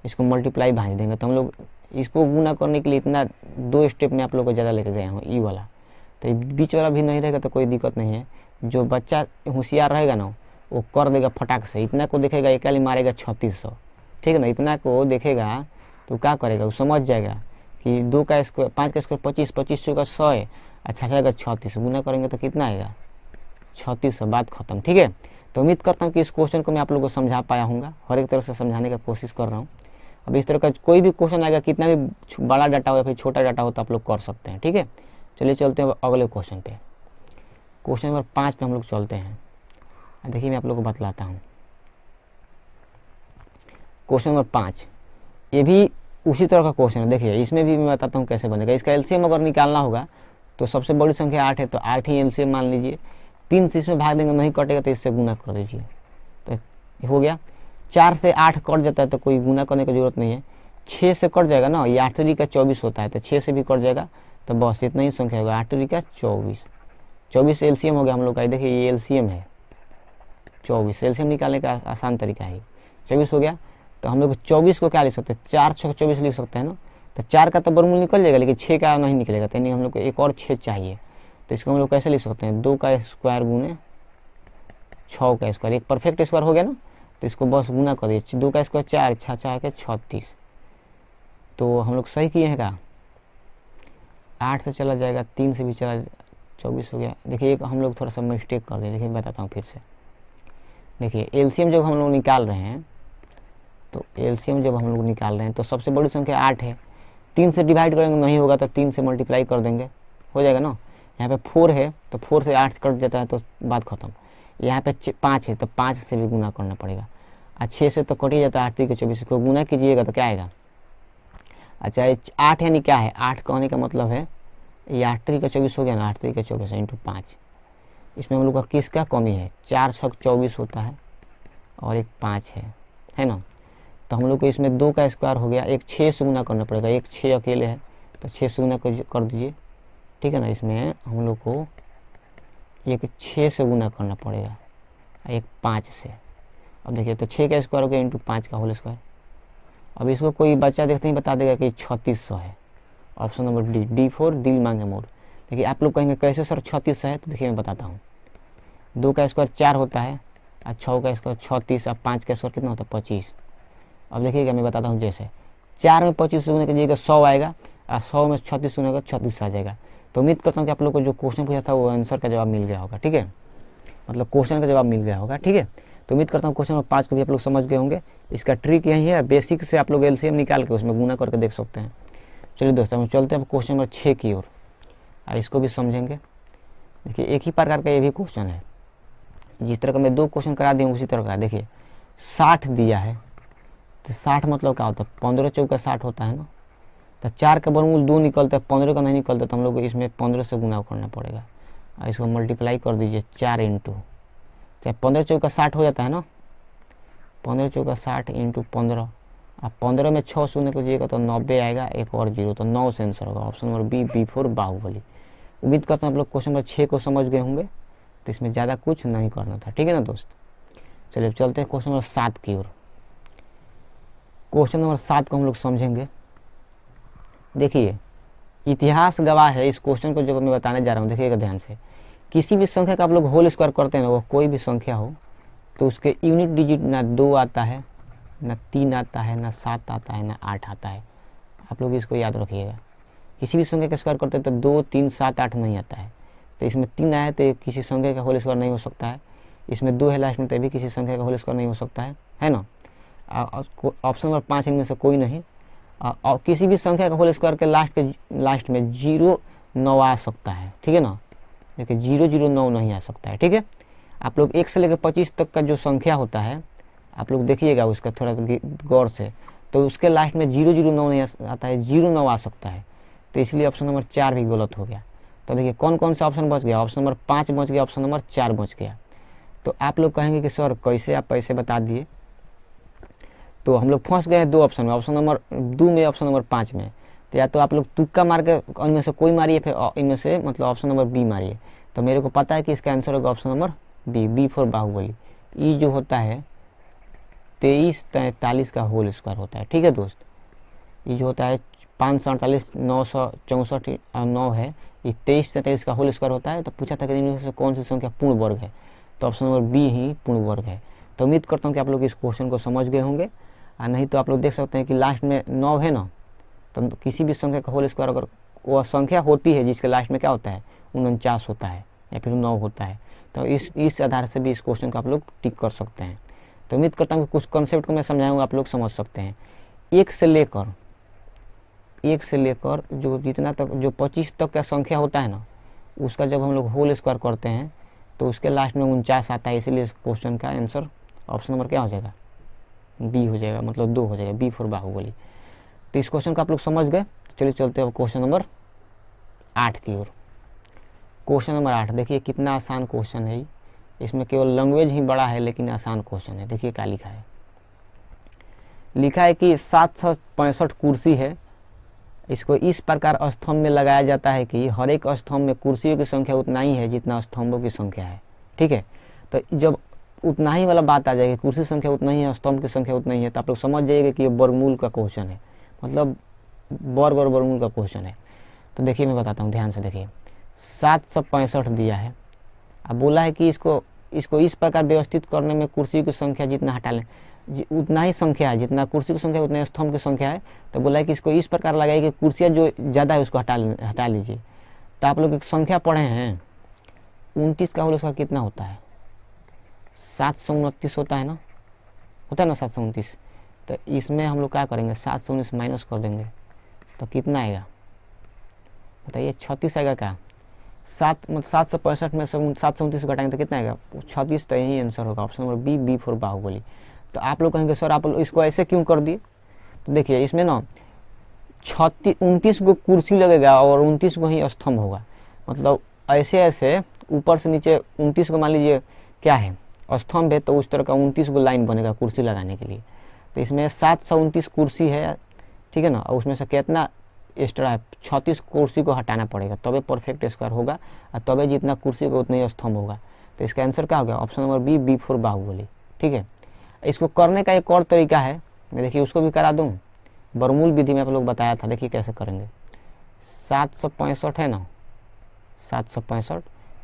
इसको मल्टीप्लाई भांज देंगे। तो हम लोग इसको गुना करने के लिए इतना 2 स्टेप में आप लोग को ज़्यादा लेके गए हूँ, ई वाला। तो बीच वाला भी नहीं रहेगा तो कोई दिक्कत नहीं है, जो बच्चा होशियार रहेगा ना वो कर देगा फटाक से। इतना को देखेगा एक वाली मारेगा 3600, ठीक है ना, इतना को देखेगा तो क्या करेगा, वो समझ जाएगा कि 2 का स्क्वायर 5 का स्क्वायर 25, 25 का 100 अच्छा जाएगा 3600, गुना करेंगे तो कितना आएगा 3600, बात खत्म। ठीक है, तो उम्मीद करता हूँ कि इस क्वेश्चन को मैं आप लोगों को समझा पाया हूँ, हर एक तरह से समझाने की कोशिश कर रहा हूँ। अब इस तरह का कोई भी क्वेश्चन आएगा, कितना भी बड़ा डाटा हो या फिर छोटा डाटा हो तो आप लोग कर सकते हैं। ठीक है, चलिए चलते हैं अगले क्वेश्चन पे। क्वेश्चन नंबर 5 पे हम लोग चलते हैं। देखिए मैं आप लोग को बतलाता हूँ। क्वेश्चन नंबर 5 ये भी उसी तरह का क्वेश्चन है। देखिए इसमें भी मैं बताता हूँ कैसे बनेगा। इसका एलसीएम अगर निकालना होगा तो सबसे बड़ी संख्या 8 है, तो 8 ही एलसीएम मान लीजिए। 3 से इसमें भाग देंगे नहीं कटेगा तो इससे गुना कर दीजिए, तो हो गया। 4 से 8 कट जाता है तो कोई गुना करने की जरूरत नहीं है। 6 से कट जाएगा ना, ये 8 3 का 24 होता है, तो 6 से भी कट जाएगा, तो बस इतना ही संख्या होगा, 8 3 का 24। 24 एलसीएम हो गया हम लोग का। देखिए ये एलसीएम है 24, एलसीएम निकालने का आसान तरीका है। 24 हो गया, तो हम लोग 24 को क्या लिख सकते हैं, 4 6 24 लिख सकते हैं ना। तो 4 का तो वर्गमूल निकल जाएगा लेकिन 6 का नहीं निकलेगा, तो यानी हम लोग को एक और 6 चाहिए। तो इसको हम लोग कैसे लिख सकते हैं, 2 का स्क्वायर गुने 6 का स्क्वायर, एक परफेक्ट स्क्वायर हो गया ना। तो इसको बस गुना कर दिए, 2 का स्क्वायर 4, 6 4 के 36। तो हम लोग सही किए हैं का, 8 से चला जाएगा, 3 से भी चला, 24 हो गया। देखिए एक हम लोग थोड़ा सा मिस्टेक कर दिए, देखिए बताता हूँ फिर से। देखिए एलसीएम जब हम लोग निकाल रहे हैं, तो एलसीएम जब हम लोग निकाल रहे हैं तो सबसे बड़ी संख्या 8 है। 3 से डिवाइड करेंगे नहीं होगा तो 3 से मल्टीप्लाई कर देंगे, हो जाएगा ना। यहाँ पे 4 है तो 4 से 8 कट जाता है तो बात खत्म। यहाँ पे 5 है तो 5 से भी गुना करना पड़ेगा, और 6 से तो कट ही जाता है, 8 3 के 24 को गुना कीजिएगा तो क्या आएगा अच्छा ये 8 यानी क्या है, 8 कहने का मतलब है ये 8 3 का 24 हो गया ना, 8 3 का 24 इंटू 5। इसमें हम लोग का किसका कमी है, 4 6 24 होता है और एक 5 है ना। तो हम लोग को इसमें 2 का स्क्वायर हो गया, एक 6 से गुना करना पड़ेगा, एक 6 अकेले है तो 6 से गुना कर दीजिए, ठीक है ना। इसमें हम लोग को एक 6 से गुना करना पड़ेगा, एक 5 से। अब देखिए तो 6 का स्क्वायर हो गया इंटू 5 का होल स्क्वायर। अब इसको कोई बच्चा देखते ही बता देगा कि 3600 है। ऑप्शन नंबर डी फॉर दिल मांगे मोर। देखिए आप लोग कहेंगे कैसे सर 3600 है, तो देखिए मैं बताता हूँ। 2 का स्क्वायर 4 होता है और 6 का स्क्वायर 36 और 5 का स्क्वायर कितना होता है 25। अब देखिएगा मैं बताता हूँ, जैसे 4 में 25 से गुना कीजिएगा 100 आएगा और 100 में 36 से गुना 36 आ जाएगा। तो उम्मीद करता हूँ कि आप लोग को जो क्वेश्चन पूछा था वो आंसर का जवाब मिल गया होगा, ठीक है, मतलब क्वेश्चन का जवाब मिल गया होगा, ठीक है। तो उम्मीद करता हूँ क्वेश्चन नंबर 5 को भी आप लोग समझ गए होंगे। इसका ट्रिक यही है, बेसिक से आप लोग एलसीएम निकाल के उसमें गुना करके देख सकते हैं। चलिए दोस्तों हम चलते हैं क्वेश्चन नंबर 6 की ओर, इसको भी समझेंगे। देखिए एक ही प्रकार का ये भी क्वेश्चन है, जिस तरह का मैं 2 क्वेश्चन करा दिए उसी तरह का। देखिए 60 दिया है, तो 60 मतलब क्या होता है, 15 चौका 60 होता है ना। तो 4 का वर्गमूल 2 निकलता है, 15 का नहीं निकलता, तो हम लोग को इसमें 15 से गुना करना पड़ेगा। इसको मल्टीप्लाई कर दीजिए 4 इंटू, चाहे 15 चौका 60 हो जाता है ना, 15 चौका 60 इंटू 15, अब 15 में 6 शून्य कीजिएगा तो 90 आएगा, एक और 0, तो 9 से आंसर होगा। Option number B for Baahubali. उम्मीद करता हूँ आप लोग क्वेश्चन नंबर 6 को समझ गए होंगे, तो इसमें ज़्यादा कुछ नहीं करना था, ठीक है ना दोस्त। चलिए चलते हैं क्वेश्चन नंबर 7 की ओर। क्वेश्चन नंबर 7 को हम लोग समझेंगे। देखिए इतिहास गवाह है इस क्वेश्चन को जो मैं बताने जा रहा हूँ, देखिएगा ध्यान से। किसी भी संख्या का आप लोग होल स्क्वायर करते हैं ना, वो कोई भी संख्या हो, तो उसके यूनिट डिजिट ना 2 आता है, ना 3 आता है, ना 7 आता है, ना 8 आता है। आप लोग इसको याद रखिएगा। किसी भी संख्या का स्क्वायर करते हैं तो 2 3 7 8 नहीं आता है। तो इसमें 3 आया तो किसी संख्या का होल स्क्वायर नहीं हो सकता है। इसमें 2 है लास्ट में, तो भी किसी संख्या का होल स्क्वायर नहीं हो सकता है ना। ऑप्शन नंबर 5 इनमें से कोई नहीं। और किसी भी संख्या का होल स्क्वायर के लास्ट में 0 9 आ सकता है, ठीक है ना। देखिए 0 0 9 नहीं आ सकता है, ठीक है। आप लोग 1 से लेकर 25 तक का जो संख्या होता है आप लोग देखिएगा उसका थोड़ा गौर से, तो उसके लास्ट में 0 0 9 नहीं आता है, 0 9 आ सकता है। तो इसलिए ऑप्शन नंबर 4 भी गलत हो गया। तो देखिए कौन कौन सा ऑप्शन बच गया, ऑप्शन नंबर 5 बच गया, ऑप्शन नंबर 4 बच गया। तो आप लोग कहेंगे कि सर कैसे आप पैसे बता दिए, तो हम लोग फंस गए हैं 2 ऑप्शन में, ऑप्शन नंबर 2 में, ऑप्शन नंबर 5 में। तो या तो आप लोग तुक्का मार के इनमें से कोई मारिए, फिर इनमें से मतलब ऑप्शन नंबर बी मारिए। तो मेरे को पता है कि इसका आंसर होगा option number B for Baahubali. ई जो होता है 23 43 का होल स्क्वायर होता है, ठीक है दोस्त। ये जो होता है 548 964 और 9 है, ये 23 43 का होल स्क्वायर होता है। तो पूछा था कि इनमें से कौन सी संख्या पूर्ण वर्ग है, तो ऑप्शन नंबर बी ही पूर्ण वर्ग है। तो उम्मीद करता हूँ कि आप लोग इस क्वेश्चन को समझ गए होंगे। और नहीं तो आप लोग देख सकते हैं कि लास्ट में 9 है ना, तो किसी भी संख्या का होल स्क्वायर अगर वह संख्या होती है जिसके लास्ट में क्या होता है 49 होता है या फिर 9 होता है, तो इस आधार से भी इस क्वेश्चन को आप लोग टिक कर सकते हैं। तो उम्मीद करता हूँ कि कुछ कॉन्सेप्ट को मैं समझाऊंगा आप लोग समझ सकते हैं। 1 से लेकर जो जितना तक जो 25 तक का संख्या होता है ना, उसका जब हम लोग होल स्क्वायर करते हैं तो उसके लास्ट में 49 आता है। इसीलिए इस क्वेश्चन का आंसर ऑप्शन नंबर क्या हो जाएगा, बी हो जाएगा, मतलब 2 हो जाएगा, बी फॉर बाहुबली। तो इस क्वेश्चन को आप लोग समझ गए। चलिए चलते हैं क्वेश्चन नंबर 8 की ओर। क्वेश्चन नंबर 8 देखिए कितना आसान क्वेश्चन है। इसमें केवल लैंग्वेज ही बड़ा है लेकिन आसान क्वेश्चन है। देखिए क्या लिखा है, लिखा है कि 765 कुर्सी है, इसको इस प्रकार स्तंभ में लगाया जाता है कि हर एक स्तंभ में कुर्सियों की संख्या उतना ही है जितना स्तंभों की संख्या है, ठीक है। तो जब उतना ही वाला बात आ जाएगी, कुर्सी संख्या उतना ही है, स्तंभ की संख्या उतना ही है, तो आप लोग समझ जाइएगा कि ये वर्गमूल का क्वेश्चन है, मतलब वर्ग और वर्गमूल का क्वेश्चन है। तो देखिए मैं बताता हूँ, ध्यान से देखिए। 765 दिया है, अब बोला है कि इसको इस प्रकार व्यवस्थित करने में कुर्सी की संख्या जितना हटा लें, उतना ही संख्या है जितना कुर्सी की संख्या उतना स्तंभ की संख्या है। तो बोला है कि इसको इस प्रकार लगाइए कि कुर्सियाँ जो ज़्यादा है उसको हटा लीजिए। तो आप लोग एक संख्या पढ़े हैं 29 का होल स्क्वायर कितना होता है, 729 होता है ना, 729। तो इसमें हम लोग क्या करेंगे, 719 माइनस कर देंगे तो कितना आएगा बताइए, 36 आएगा क्या। 765 में से 729 घटाएंगे तो कितना आएगा 36। तो यही आंसर होगा, option number B for Baahubali. तो आप लोग कहेंगे सर आप इसको ऐसे क्यों कर दिए, तो देखिए इसमें ना 29 गो कुर्सी लगेगा और 29 गो ही स्तंभ होगा। मतलब ऐसे ऐसे ऊपर से नीचे 29 को मान लीजिए क्या है स्तंभ है, तो उस तरह का 29 को लाइन बनेगा कुर्सी लगाने के लिए। तो इसमें 729 कुर्सी है, ठीक है ना, और उसमें से कितना एक्स्ट्रा है 36 कुर्सी को हटाना पड़ेगा, तबे परफेक्ट स्क्वायर होगा और तबे जितना कुर्सी होगा उतना ही स्तंभ होगा। तो इसका आंसर क्या होगा? Option number B, B for Baahubali. ठीक है, इसको करने का एक और तरीका है, मैं देखिए उसको भी करा दूँ। बरमूल विधि में आप लोग बताया था, देखिए कैसे करेंगे। 765 है ना, 765,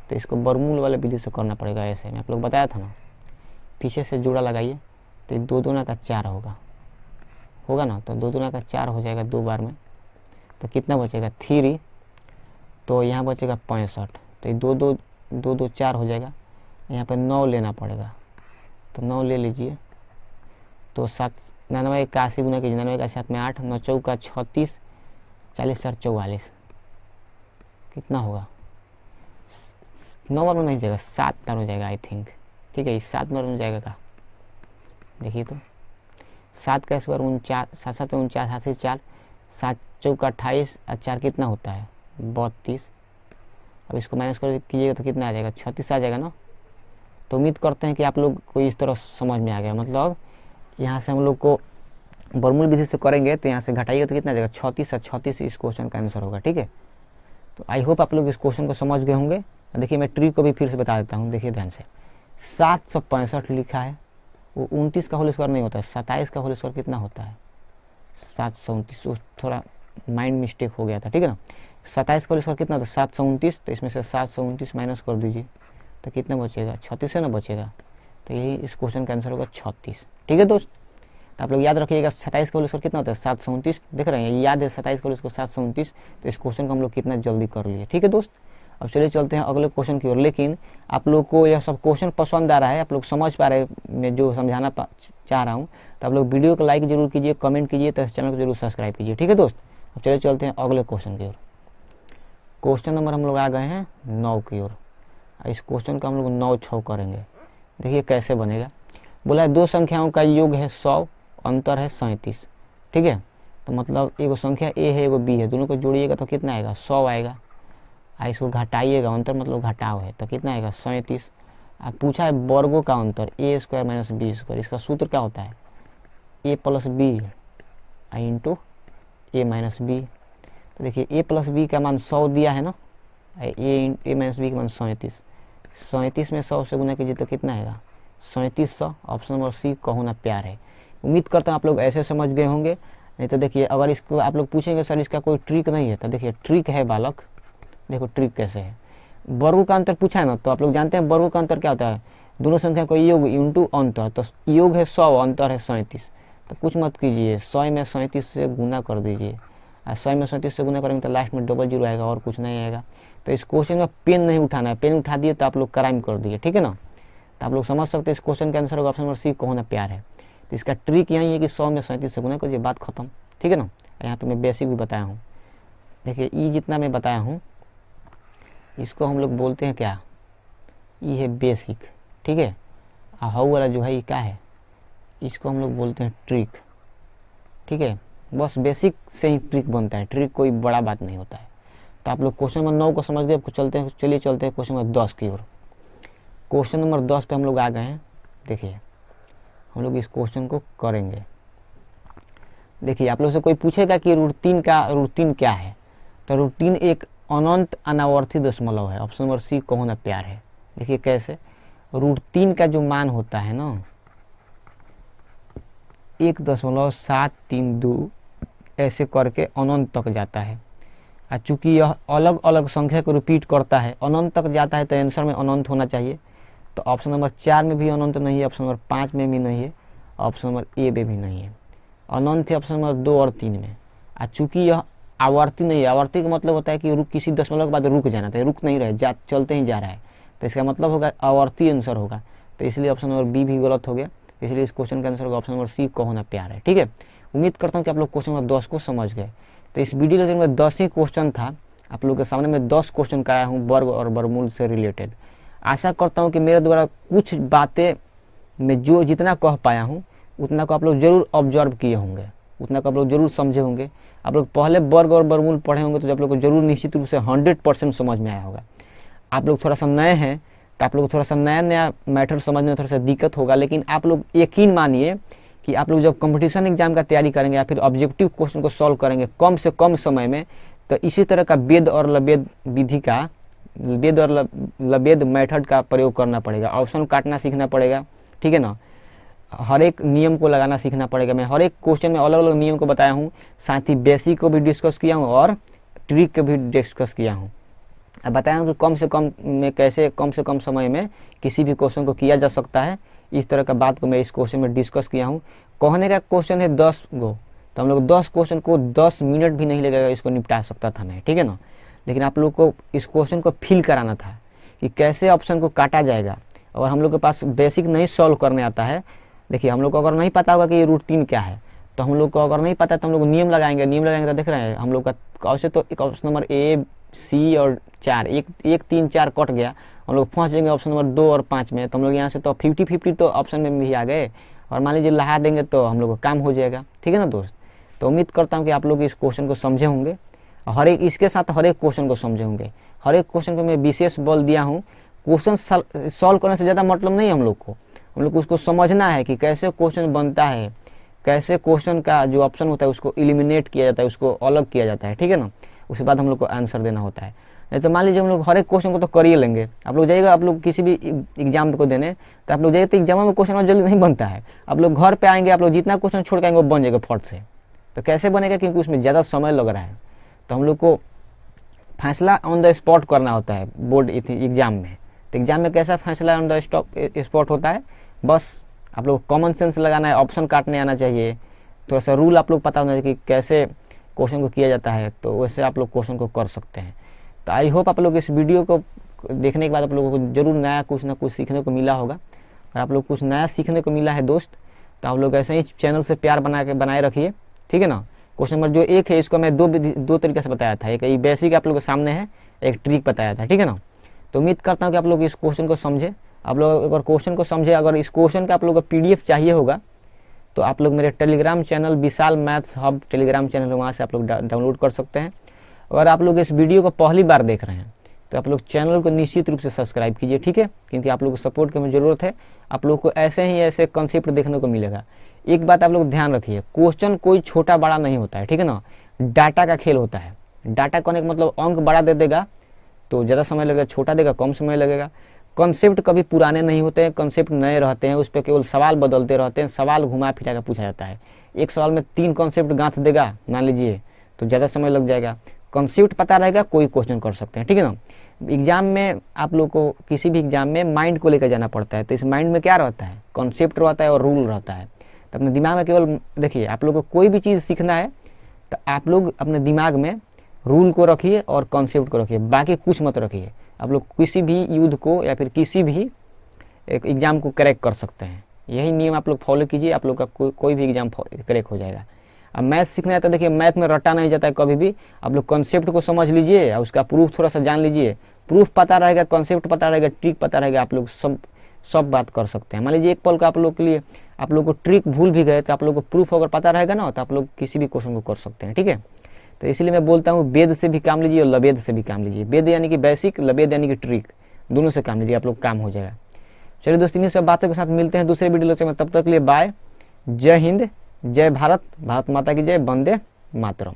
तो इसको बरमूल वाले विधि से करना पड़ेगा। ऐसे मैं आप लोग बताया था ना, पीछे से जोड़ा लगाइए तो 2 दूना का 4 होगा ना, तो 2 दूना का 4 हो जाएगा 2 बार में, तो कितना बचेगा 3, तो यहाँ बचेगा 65, तो 2 4 हो जाएगा। यहाँ पे 9 लेना पड़ेगा, तो 9 ले लीजिए, तो 99 81 गुना कीजिए, 99 का 7 में 8, 9 चौका 36, 40 4 44, कितना होगा? 9 बार में नहीं जाएगा, 7 बार में जाएगा आई थिंक। ठीक है, 7 बार में जाएगा का, देखिए तो 7 का स्क्वायर 49, 7 7 49, 8 4, 7 चौका 28 और 4 कितना होता है 32। अब इसको माइनस कर कीजिएगा तो कितना आ जाएगा 36 आ जाएगा ना। तो उम्मीद करते हैं कि आप लोग को इस तरह समझ में आ गया। मतलब यहाँ से हम लोग को बरमूल विधि से करेंगे तो यहाँ से घटाइएगा तो कितना आ जाएगा 36 और 36 इस क्वेश्चन का आंसर होगा। ठीक है, तो आई होप आप लोग इस क्वेश्चन को समझ गए होंगे। देखिए मैं ट्रिक को भी फिर से बता देता हूँ, देखिए ध्यान से। 765 लिखा है, वो 29 का होल स्क्वायर नहीं होता है, 27 का होल स्क्वायर कितना होता है 729, थोड़ा माइंड मिस्टेक हो गया था। ठीक है ना, 27 का होल स्क्वायर कितना होता है 729, तो इसमें से 729 माइनस कर दीजिए तो कितना बचेगा 36 है ना बचेगा, तो यही इस क्वेश्चन का आंसर होगा 36। ठीक है दोस्त, तो आप लोग याद रखिएगा 27 का होल स्क्वायर कितना होता है 729, देख रहे हैं याद है 27 का होल स्क्वायर 729, तो इस क्वेश्चन को हम लोग कितना जल्दी कर लिए। ठीक है दोस्त, अब चलिए चलते हैं अगले क्वेश्चन की ओर। लेकिन आप लोग को यह सब क्वेश्चन पसंद आ रहा है, आप लोग समझ पा रहे हैं मैं जो समझाना चाह रहा हूँ, तो आप लोग वीडियो को लाइक जरूर कीजिए, कमेंट कीजिए, तो चैनल को जरूर सब्सक्राइब कीजिए। ठीक है दोस्त, अब चलिए चलते हैं अगले क्वेश्चन की ओर। क्वेश्चन नंबर हम लोग आ गए हैं 9 की ओर। इस क्वेश्चन का हम लोग 9 6 करेंगे। देखिए कैसे बनेगा। बोला है 2 संख्याओं का योग है 100, अंतर है 37। ठीक है, तो मतलब एगो संख्या ए है एगो बी है, दोनों को जोड़िएगा तो कितना आएगा 100 आएगा। इसको घटाइएगा, अंतर मतलब घटाव है, तो कितना आएगा 37। अब पूछा है वर्गों का अंतर ए स्क्वायर माइनस बी स्क्वायर, इसका सूत्र क्या होता है ए प्लस बी इंटू ए माइनस बी। तो देखिए ए प्लस बी का मान 100 दिया है ना, ए माइनस बी का मान 37, 37 में 100 से गुना कीजिए तो कितना आएगा 3700। ऑप्शन नंबर सी को होना प्यार है। उम्मीद करता हूँ आप लोग ऐसे समझ गए होंगे। नहीं तो देखिए अगर इसको आप लोग पूछेंगे सर इसका कोई ट्रिक नहीं है, तो देखिए ट्रिक है बालक। देखो ट्रिक कैसे है। वर्गों का अंतर पूछा है ना, तो आप लोग जानते हैं वर्गों का अंतर क्या होता है, दोनों संख्या को योग इंटू अंतर। तो योग है 100, अंतर है 37, तो कुछ मत कीजिए 100 में 37 से गुना कर दीजिए, और 100 में 37 से गुना करेंगे तो लास्ट में डबल 0 आएगा और कुछ नहीं आएगा। तो इस क्वेश्चन में पेन नहीं उठाना है, पेन उठा दिए तो आप लोग क्राइम कर दिए। ठीक है ना, तो आप लोग समझ सकते हैं इस क्वेश्चन का आंसर होगा ऑप्शन नंबर सी को होना प्यार है। तो इसका ट्रिक यही है कि 100 में 37 से गुना करिए, बात खत्म। ठीक है ना, यहाँ पे मैं बेसिक भी बताया हूँ। देखिए ई जितना मैं बताया हूँ इसको हम लोग बोलते हैं क्या, ये है बेसिक। ठीक है, हाउ वाला जो है ये क्या है, इसको हम लोग बोलते हैं ट्रिक। ठीक है, बस बेसिक से ही ट्रिक बनता है, ट्रिक कोई बड़ा बात नहीं होता है। तो आप लोग क्वेश्चन नंबर 9 को समझ गए। चलिए चलते हैं क्वेश्चन नंबर 10 की ओर। क्वेश्चन नंबर 10 पे हम लोग आ गए हैं। देखिए हम लोग इस क्वेश्चन को करेंगे। देखिए आप लोग से कोई पूछेगा कि रूट 3 क्या है, तो रूट 3 एक अनंत अनावर्ती दशमलव है। ऑप्शन नंबर सी को होना प्यार है। देखिए कैसे, रूट 3 का जो मान होता है ना 1.732 ऐसे करके अनंत तक जाता है। और चूंकि यह अलग अलग संख्या को रिपीट करता है, अनंत तक जाता है, तो आंसर में अनंत होना चाहिए। तो ऑप्शन नंबर 4 में भी अनंत नहीं है, ऑप्शन नंबर 5 में भी नहीं है, ऑप्शन नंबर ए में भी नहीं है। अनंत है ऑप्शन नंबर 2 और 3 में। और चूंकि यह आवर्ती नहीं है, आवर्ती का मतलब होता है कि किसी दशमलव के बाद रुक जाना था, रुक नहीं रहे, चलते ही जा रहा है, तो इसका मतलब होगा आवर्ती आंसर होगा। तो इसलिए ऑप्शन नंबर बी भी गलत हो गया। इसलिए इस क्वेश्चन का आंसर होगा ऑप्शन नंबर सी को होना प्यार है। ठीक है, उम्मीद करता हूँ कि आप लोग क्वेश्चन नंबर 10 को समझ गए। तो इस वीडियो लेक्चर में 10 ही क्वेश्चन था, आप लोग के सामने मैं 10 क्वेश्चन कराया हूँ वर्ग और वर्गमूल से रिलेटेड। आशा करता हूँ कि मेरे द्वारा कुछ बातें मैं जो जितना कह पाया हूँ उतना को आप लोग जरूर ऑब्जर्व किए होंगे, उतना को आप लोग जरूर समझे होंगे। आप लोग पहले वर्ग और वर्गमूल पढ़े होंगे तो आप लोग को जरूर निश्चित रूप से 100% समझ में आया होगा। आप लोग थोड़ा सा नए हैं तो आप लोग थोड़ा सा नया नया मैटर समझने में थोड़ा सा दिक्कत होगा, लेकिन आप लोग यकीन मानिए कि आप लोग जब कंपटीशन एग्जाम का तैयारी करेंगे या फिर ऑब्जेक्टिव क्वेश्चन को सॉल्व करेंगे कम से कम समय में, तो इसी तरह का वेद और लवेद विधि का, वेद और लवेद मेथड का प्रयोग करना पड़ेगा। ऑप्शन काटना सीखना पड़ेगा, ठीक है ना। हर एक नियम को लगाना सीखना पड़ेगा। मैं हर एक क्वेश्चन में अलग अलग नियम को बताया हूँ, साथ ही बेसिक को भी डिस्कस किया हूँ और ट्रिक को भी डिस्कस किया हूँ। अब बताया हूँ कि कम से कम में कैसे कम से कम समय में किसी भी क्वेश्चन को किया जा सकता है। इस तरह का बात को मैं इस क्वेश्चन में डिस्कस किया हूँ। कहने का क्वेश्चन है 10 गो, तो हम लोग 10 क्वेश्चन को 10 मिनट भी नहीं लगेगा, इसको निपटा सकता था मैं, ठीक है ना। लेकिन आप लोग को इस क्वेश्चन को फील कराना था कि कैसे ऑप्शन को काटा जाएगा। और हम लोग के पास बेसिक नहीं सॉल्व करने आता है, देखिए हम लोग को अगर नहीं पता होगा कि ये रूटीन क्या है, तो हम लोग को अगर नहीं पता तो हम लोग नियम लगाएंगे तो देख रहे हैं हम लोग का वैसे तो एक ऑप्शन नंबर ए, सी और 4, 1 3 4 कट गया, हम लोग फंस जाएंगे ऑप्शन नंबर 2 और 5 में। तो हम लोग यहाँ से तो 50-50 तो ऑप्शन में भी आ गए, और मान लीजिए लगा देंगे तो हम लोग का काम हो जाएगा, ठीक है ना दोस्त। तो उम्मीद करता हूँ कि आप लोग इस क्वेश्चन को समझे होंगे, हर एक इसके साथ हर एक क्वेश्चन को समझे होंगे। हर एक क्वेश्चन को मैं विशेष बल दिया हूँ। क्वेश्चन सॉल्व करने से ज़्यादा मतलब नहीं हम लोग को उसको समझना है कि कैसे क्वेश्चन बनता है, कैसे क्वेश्चन का जो ऑप्शन होता है उसको एलिमिनेट किया जाता है, उसको अलग किया जाता है, ठीक है ना। उसके बाद हम लोग को आंसर देना होता है। नहीं तो मान लीजिए हम लोग हर एक क्वेश्चन को तो कर ही लेंगे, आप लोग जाइएगा, आप लोग किसी भी एग्जाम को देने तो आप लोग जाइए तो एग्जाम में क्वेश्चन और जल्दी नहीं बनता है। आप लोग घर पे आएंगे, आप लोग जितना क्वेश्चन छोड़ के आएंगे वो बन जाएगा फट से। तो कैसे बनेगा, क्योंकि उसमें ज़्यादा समय लग रहा है। तो हम लोग को फैसला ऑन द स्पॉट करना होता है बोर्ड एग्जाम में। तो एग्जाम में कैसा फैसला ऑन द स्पॉट होता है, बस आप लोग कॉमन सेंस लगाना है, ऑप्शन काटने आना चाहिए, थोड़ा सा रूल आप लोग पता होना चाहिए कि कैसे क्वेश्चन को किया जाता है, तो वैसे आप लोग क्वेश्चन को कर सकते हैं। तो आई होप आप लोग इस वीडियो को देखने के बाद आप लोगों को जरूर नया कुछ ना कुछ सीखने को मिला होगा। और आप लोग कुछ नया सीखने को मिला है दोस्त, तो आप लोग ऐसे ही चैनल से प्यार बनाए रखिए, ठीक है ना। क्वेश्चन नंबर जो 1 है इसको मैं दो तरीके से बताया था, एक बेसिक आप लोगों के सामने है, एक ट्रिक बताया था, ठीक है ना। तो उम्मीद करता हूँ कि आप लोग इस क्वेश्चन को समझे। आप लोग अगर क्वेश्चन को समझे, अगर इस क्वेश्चन का आप लोग को PDF चाहिए होगा तो आप लोग मेरे टेलीग्राम चैनल विशाल मैथ्स हब टेलीग्राम चैनल है, वहाँ से आप लोग डाउनलोड कर सकते हैं। अगर आप लोग इस वीडियो को पहली बार देख रहे हैं तो आप लोग चैनल को निश्चित रूप से सब्सक्राइब कीजिए, ठीक है, क्योंकि आप लोग को सपोर्ट की हमें ज़रूरत है। आप लोग को ऐसे कंसेप्ट देखने को मिलेगा। एक बात आप लोग ध्यान रखिए, क्वेश्चन कोई छोटा बड़ा नहीं होता है, ठीक है ना। डाटा का खेल होता है। डाटा कहने का मतलब अंक बड़ा दे देगा तो ज़्यादा समय लगेगा, छोटा देगा कम समय लगेगा। कॉन्सेप्ट कभी पुराने नहीं होते हैं, कॉन्सेप्ट नए रहते हैं, उस पर केवल सवाल बदलते रहते हैं, सवाल घुमा फिरा कर पूछा जाता है। एक सवाल में 3 कॉन्सेप्ट गांथ देगा मान लीजिए तो ज़्यादा समय लग जाएगा। कॉन्सेप्ट पता रहेगा कोई क्वेश्चन कर सकते हैं, ठीक है ना। एग्जाम में आप लोग को किसी भी एग्जाम में माइंड को लेकर जाना पड़ता है, तो इस माइंड में क्या रहता है, कॉन्सेप्ट रहता है और रूल रहता है। तो अपने दिमाग में केवल देखिए, आप लोग को कोई भी चीज़ सीखना है तो आप लोग अपने दिमाग में रूल को रखिए और कॉन्सेप्ट को रखिए, बाकी कुछ मत रखिए। आप लोग किसी भी युद्ध को या फिर किसी भी एक एग्ज़ाम को क्रैक कर सकते हैं। यही नियम आप लोग फॉलो कीजिए, आप लोग का कोई भी एग्ज़ाम क्रैक हो जाएगा। अब मैथ सीखना है तो देखिए, मैथ में रटा नहीं जाता है कभी भी। आप लोग कॉन्सेप्ट को समझ लीजिए और उसका प्रूफ थोड़ा सा जान लीजिए। प्रूफ पता रहेगा, कॉन्सेप्ट पता रहेगा, ट्रिक पता रहेगा, आप लोग सब बात कर सकते हैं। मान लीजिए एक पल का आप लोग के लिए आप लोग को ट्रिक भूल भी गए तो आप लोग को प्रूफ अगर पता रहेगा ना तो आप लोग किसी भी क्वेश्चन को कर सकते हैं, ठीक है। तो इसलिए मैं बोलता हूँ वेद से भी काम लीजिए और लवेद से भी काम लीजिए। वेद यानी कि बेसिक, लवेद यानी कि ट्रिक, दोनों से काम लीजिए, आप लोग काम हो जाएगा। चलिए दोस्तों, इन्हीं सब बातों के साथ मिलते हैं दूसरे वीडियो से। तब तक के लिए बाय, जय हिंद, जय भारत, भारत माता की जय, वंदे मातरम।